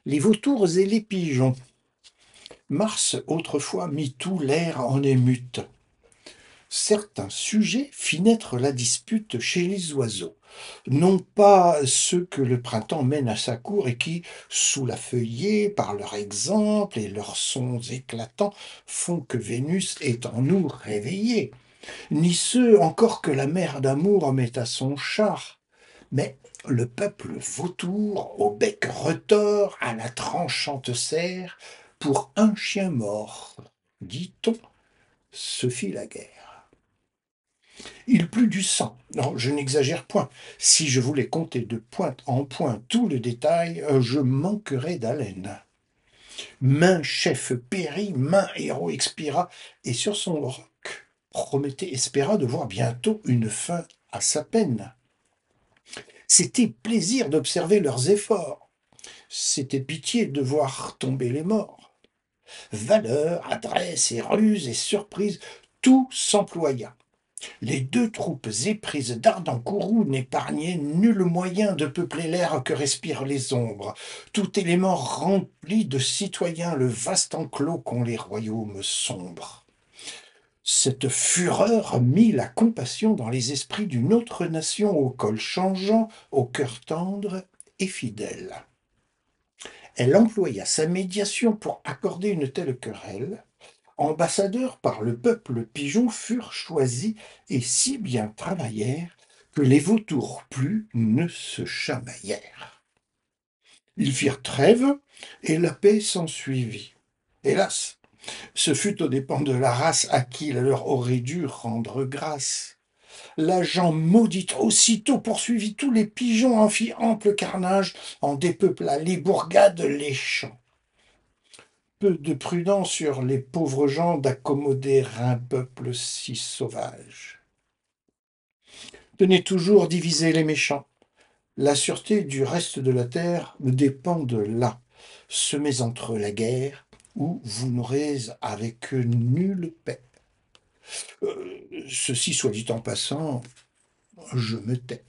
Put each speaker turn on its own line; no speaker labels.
Les vautours et les pigeons. Mars autrefois mit tout l'air en émute. Certains sujets fit naître la dispute chez les oiseaux, non pas ceux que le printemps mène à sa cour et qui, sous la feuillée, par leur exemple et leurs sons éclatants, font que Vénus est en nous réveillée, ni ceux encore que la mère d'amour met à son char, mais le peuple vautour, au bec retors, à la tranchante serre, pour un chien mort, dit-on, se fit la guerre. Il plut du sang. Non, je n'exagère point. Si je voulais compter de point en point tout le détail, je manquerais d'haleine. Maint chef périt, maint héros expira, et sur son roc, Prométhée espéra de voir bientôt une fin à sa peine. C'était plaisir d'observer leurs efforts, c'était pitié de voir tomber les morts. Valeur, adresse et ruse et surprise, tout s'employa. Les deux troupes éprises d'ardents courroux n'épargnaient nul moyen de peupler l'air que respirent les ombres. Tout élément remplit de citoyens le vaste enclos qu'ont les royaumes sombres. Cette fureur mit la compassion dans les esprits d'une autre nation au col changeant, au cœur tendre et fidèle. Elle employa sa médiation pour accorder une telle querelle. Ambassadeurs par le peuple pigeon furent choisis et si bien travaillèrent que les vautours plus ne se chamaillèrent. Ils firent trêve et la paix s'ensuivit. Hélas, ce fut aux dépens de la race à qui il leur aurait dû rendre grâce. L'agent maudit aussitôt poursuivit tous les pigeons, en fit ample carnage, en dépeupla les bourgades, les champs. Peu de prudence sur les pauvres gens d'accommoder un peuple si sauvage. Tenez toujours diviser les méchants. La sûreté du reste de la terre dépend de là. Semez entre eux la guerre, ou vous n'aurez avec eux nulle paix. Ceci soit dit en passant, je me tais.